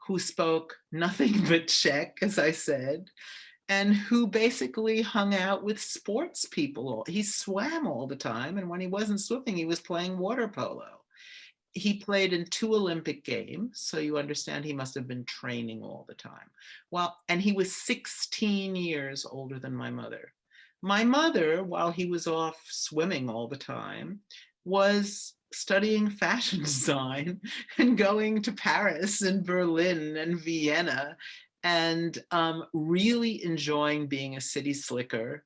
who spoke nothing but Czech, as I said. and who basically hung out with sports people. He swam all the time, and when he wasn't swimming, he was playing water polo. He played in 2 Olympic games, so you understand he must have been training all the time. Well, and he was 16 years older than my mother. My mother, while he was off swimming all the time, was studying fashion design and going to Paris and Berlin and Vienna and really enjoying being a city slicker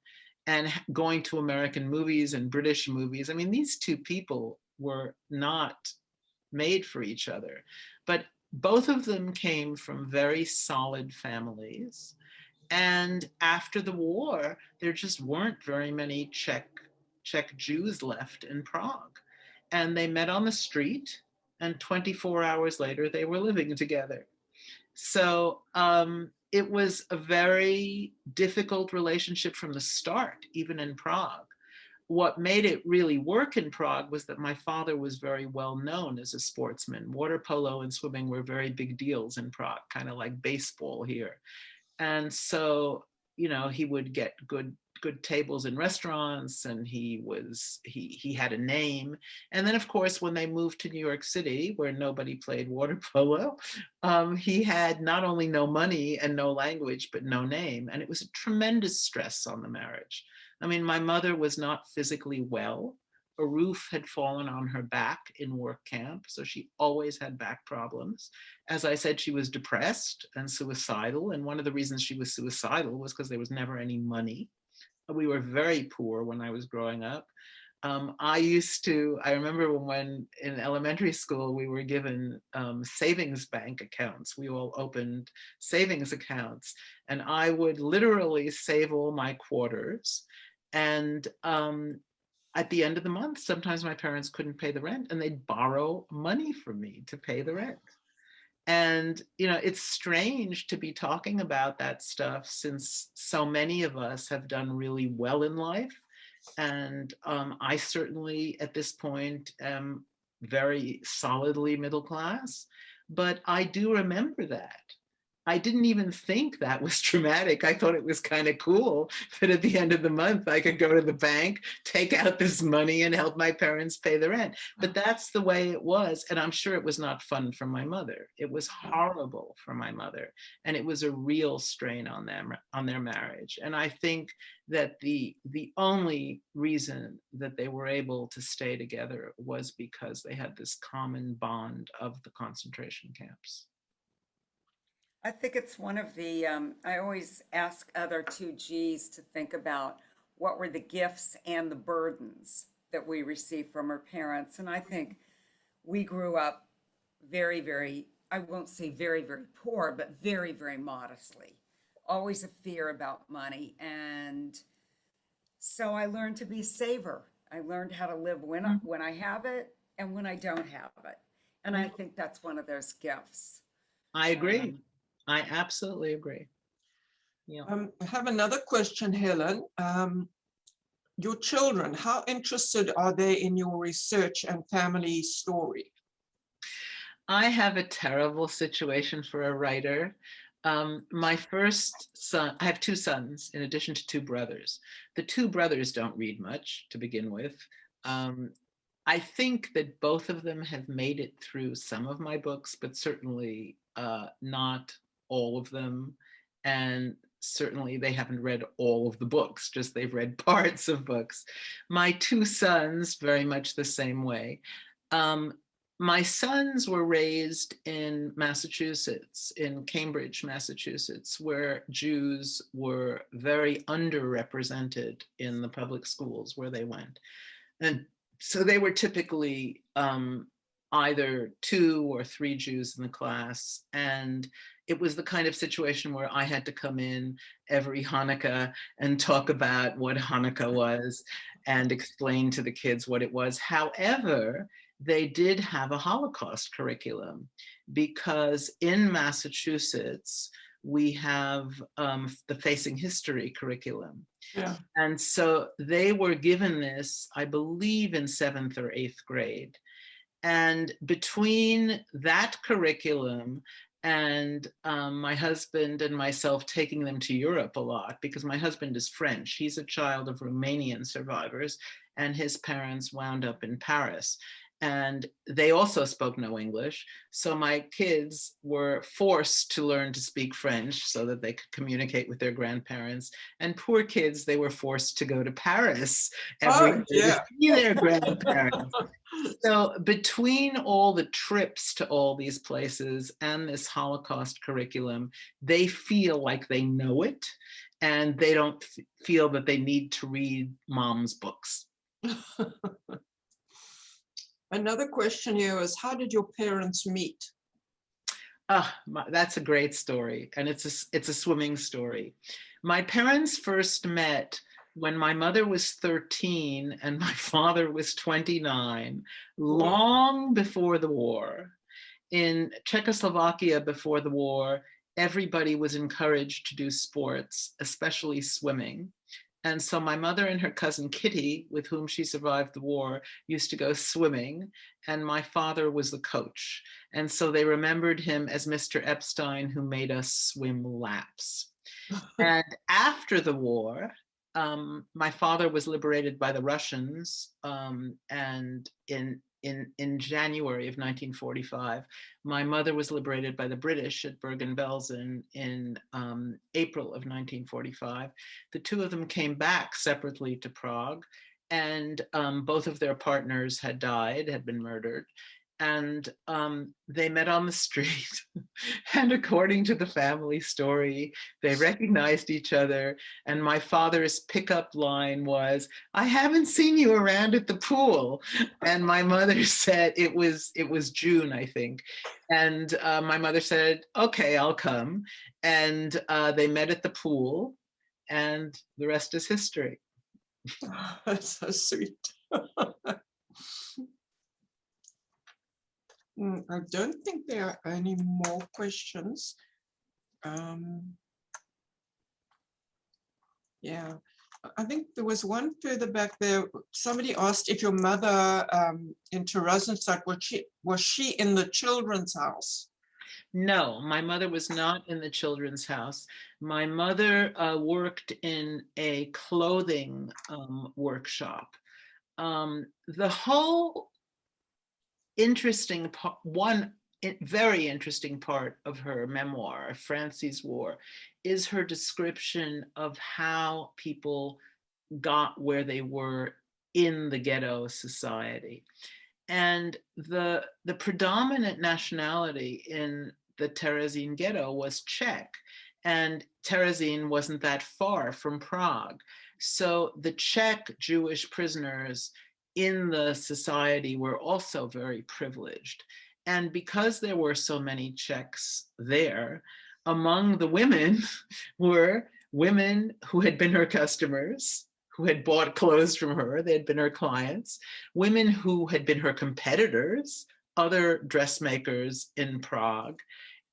and going to American movies and British movies. I mean, these two people were not made for each other, but both of them came from very solid families. And after the war, there just weren't very many Czech Jews left in Prague. And they met on the street, and 24 hours later, they were living together. So it was a very difficult relationship from the start, even in Prague. What made it really work in Prague was that my father was very well known as a sportsman. Water polo and swimming were very big deals in Prague, kind of like baseball here. And so, you know, he would get good tables in restaurants, and he had a name. And then, of course, when they moved to New York City, where nobody played water polo, he had not only no money and no language, but no name. And it was a tremendous stress on the marriage. I mean, my mother was not physically well. A roof had fallen on her back in work camp, so she always had back problems. As I said, she was depressed and suicidal, and one of the reasons she was suicidal was because there was never any money. We were very poor when I was growing up. I remember when in elementary school, we were given savings bank accounts. We all opened savings accounts, and I would literally save all my quarters. And at the end of the month, sometimes my parents couldn't pay the rent, and they'd borrow money from me to pay the rent. And, you know, it's strange to be talking about that stuff since so many of us have done really well in life. And I certainly, at this point, am very solidly middle class, but I do remember that. I didn't even think that was traumatic. I thought it was kind of cool that at the end of the month, I could go to the bank, take out this money, and help my parents pay the rent. But that's the way it was. And I'm sure it was not fun for my mother. It was horrible for my mother. And it was a real strain on them, on their marriage. And I think that the only reason that they were able to stay together was because they had this common bond of the concentration camps. I think it's one of the, I always ask other 2Gs to think about what were the gifts and the burdens that we received from our parents. And I think we grew up very, very, I won't say very, very poor, but very, very modestly. Always a fear about money. And so I learned to be a saver. I learned how to live when I have it and when I don't have it. And I think that's one of those gifts. I agree. I absolutely agree. Yeah. I have another question, Helen. Your children, how interested are they in your research and family story? I have a terrible situation for a writer. My first son, I have 2 sons in addition to 2 brothers. The 2 brothers don't read much to begin with. I think that both of them have made it through some of my books, but certainly not all of them. And certainly they haven't read all of the books, just they've read parts of books. My 2 sons, very much the same way. My sons were raised in Massachusetts, in Cambridge, Massachusetts, where Jews were very underrepresented in the public schools where they went. And so they were typically either 2 or 3 Jews in the class. And it was the kind of situation where I had to come in every Hanukkah and talk about what Hanukkah was and explain to the kids what it was. However, they did have a Holocaust curriculum because in Massachusetts, we have the Facing History curriculum. Yeah. And so they were given this, I believe, in 7th or 8th grade. And between that curriculum and my husband and myself taking them to Europe a lot, because my husband is French. He's a child of Romanian survivors, and his parents wound up in Paris. And they also spoke no English. So my kids were forced to learn to speak French so that they could communicate with their grandparents. And poor kids, they were forced to go to Paris every Oh, year to yeah. see their grandparents. So between all the trips to all these places and this Holocaust curriculum, they feel like they know it, and they don't feel that they need to read mom's books. Another question here is, how did your parents meet? That's a great story, and it's a swimming story. My parents first met when my mother was 13 and my father was 29, long before the war. In Czechoslovakia before the war, everybody was encouraged to do sports, especially swimming. And so my mother and her cousin Kitty, with whom she survived the war, used to go swimming, and my father was the coach. And so they remembered him as Mr. Epstein, who made us swim laps. And after the war, my father was liberated by the Russians, and in January of 1945. My mother was liberated by the British at Bergen-Belsen in April of 1945. The two of them came back separately to Prague, and both of their partners had died, had been murdered. And they met on the street. And according to the family story, they recognized each other. And my father's pickup line was, "I haven't seen you around at the pool." And my mother said, it was June, I think. And my mother said, "Okay, I'll come." And they met at the pool, and the rest is history. That's so sweet. I don't think there are any more questions. Yeah, I think there was one further back there. Somebody asked if your mother in Theresienstadt, was she in the children's house? No, my mother was not in the children's house. My mother worked in a clothing workshop. The whole interesting part, one very interesting part of her memoir, Franci's War, is her description of how people got where they were in the ghetto society. And the predominant nationality in the Terezín ghetto was Czech, and Terezín wasn't that far from Prague. So the Czech Jewish prisoners in the society were also very privileged. And because there were so many Czechs there, among the women were women who had been her customers, who had bought clothes from her, they had been her clients, women who had been her competitors, other dressmakers in Prague,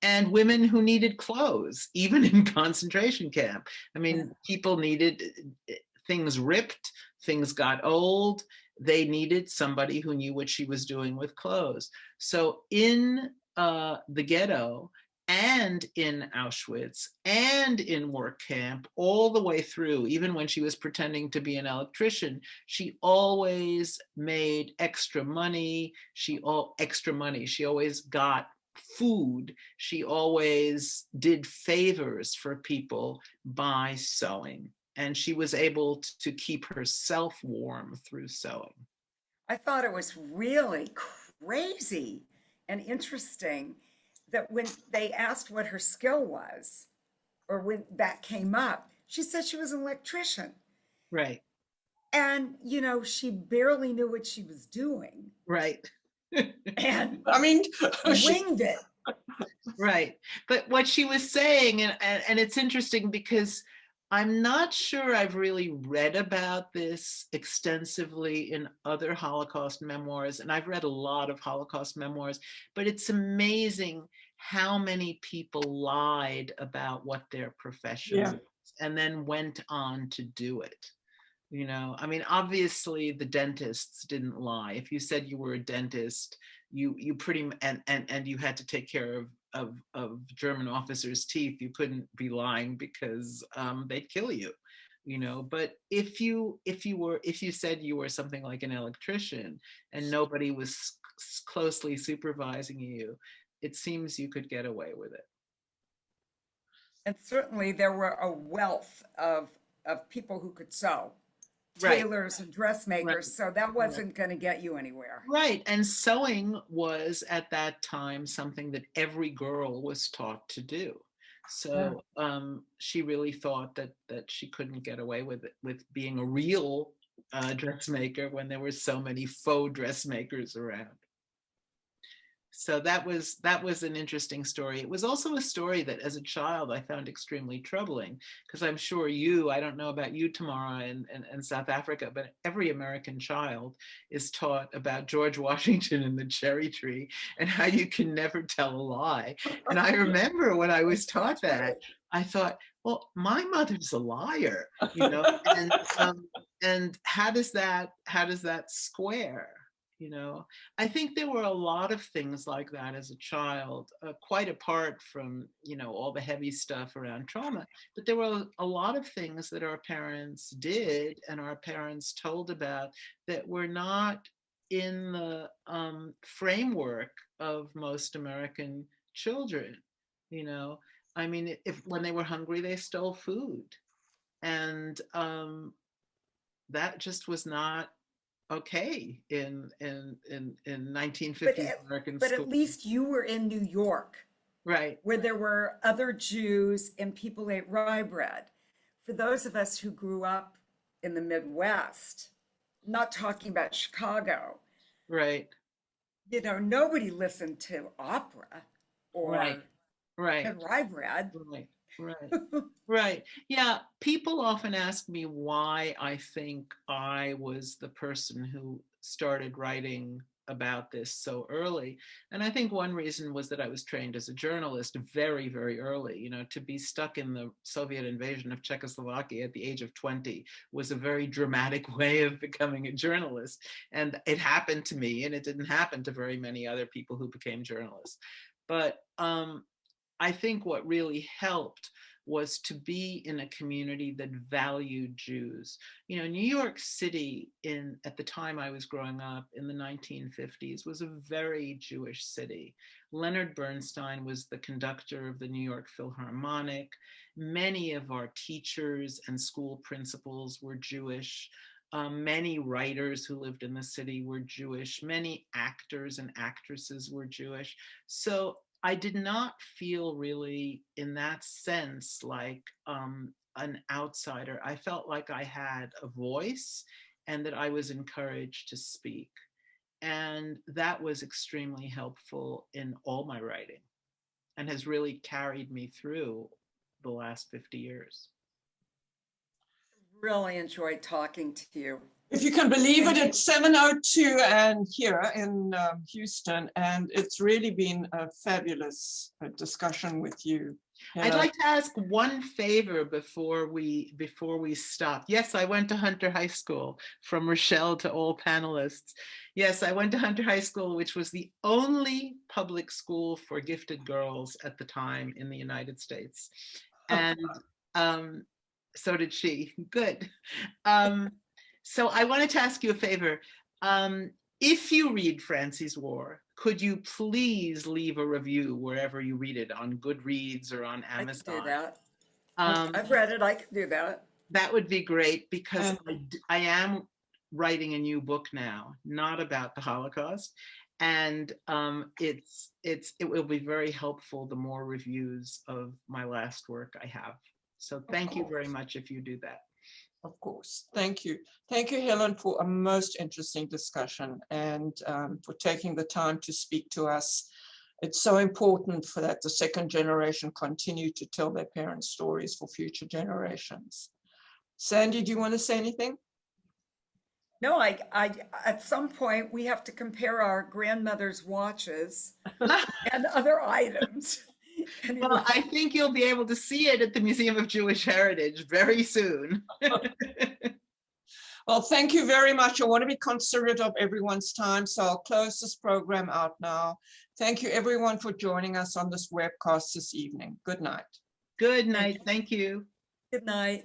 and women who needed clothes, even in concentration camp. I mean, people needed things ripped, things got old, they needed somebody who knew what she was doing with clothes. So in the ghetto, and in Auschwitz, and in work camp, all the way through, even when she was pretending to be an electrician, she always made extra money. She always got food. She always did favors for people by sewing. And she was able to keep herself warm through sewing. I thought it was really crazy and interesting that when they asked what her skill was, or when that came up, she said she was an electrician. Right. And, she barely knew what she was doing. Right. And I mean, winged it. Right. But what she was saying, and it's interesting because I'm not sure I've really read about this extensively in other Holocaust memoirs, and I've read a lot of Holocaust memoirs, but it's amazing how many people lied about what their profession was and then went on to do it. I mean, obviously the dentists didn't lie. If you said you were a dentist, you pretty and you had to take care of German officers' teeth. You couldn't be lying because they'd kill you, you know. But if you said you were something like an electrician and nobody was closely supervising you, it seems you could get away with it. And certainly there were a wealth of people who could sew, Right. tailors and dressmakers, Right. so that wasn't going to get you anywhere. Right. And sewing was at that time something that every girl was taught to do. So she really thought that she couldn't get away with it, with being a real dressmaker when there were so many faux dressmakers around. So that was an interesting story. It was also a story that as a child I found extremely troubling, because I'm sure I don't know about you, Tamara, and South Africa, but every American child is taught about George Washington and the cherry tree and how you can never tell a lie. And I remember when I was taught that, I thought, well, my mother's a liar, you know, and how does that square? You know, I think there were a lot of things like that as a child, quite apart from, you know, all the heavy stuff around trauma. But there were a lot of things that our parents did and our parents told about that were not in the framework of most American children. You know, I mean, if when they were hungry, they stole food, and that just was not okay in 1950s American But school. at least you were in New York, Right. where there were other Jews and people ate rye bread. For those of us who grew up in the Midwest, not talking about Chicago, Right. you know, nobody listened to opera or Right. Right. had rye bread. Right. Right. Right. Yeah. People often ask me why I think I was the person who started writing about this so early. And I think one reason was that I was trained as a journalist very, very early. You know, to be stuck in the Soviet invasion of Czechoslovakia at the age of 20 was a very dramatic way of becoming a journalist. And it happened to me, and it didn't happen to very many other people who became journalists. But I think what really helped was to be in a community that valued Jews. You know, New York City at the time I was growing up in the 1950s was a very Jewish city. Leonard Bernstein was the conductor of the New York Philharmonic. Many of our teachers and school principals were Jewish. Many writers who lived in the city were Jewish. Many actors and actresses were Jewish. So I did not feel really in that sense like an outsider. I felt like I had a voice and that I was encouraged to speak. And that was extremely helpful in all my writing and has really carried me through the last 50 years. Really enjoyed talking to you. If you can believe it, it's 7:02 and here in Houston, and it's really been a fabulous discussion with you. I'd like to ask one favor before we stop. Yes, I went to Hunter High School, from Rochelle to all panelists. Yes, I went to Hunter High School, which was the only public school for gifted girls at the time in the United States. And so did she. Good. So I wanted to ask you a favor. If you read Franci's War, could you please leave a review wherever you read it, on Goodreads or on Amazon? I can do that. I've read it. I can do that. That would be great, because I am writing a new book now, not about the Holocaust, and it will be very helpful the more reviews of my last work I have. So thank you very much if you do that. Of course. Thank you. Thank you, Helen, for a most interesting discussion and for taking the time to speak to us. It's so important for that the second generation continue to tell their parents' stories for future generations. Sandy, do you want to say anything? No, I at some point we have to compare our grandmother's watches and other items. Anyway. Well, I think you'll be able to see it at the Museum of Jewish Heritage very soon. Well, thank you very much. I want to be considerate of everyone's time, so I'll close this program out now. Thank you, everyone, for joining us on this webcast this evening. Good night. Good night. Thank you. Good night.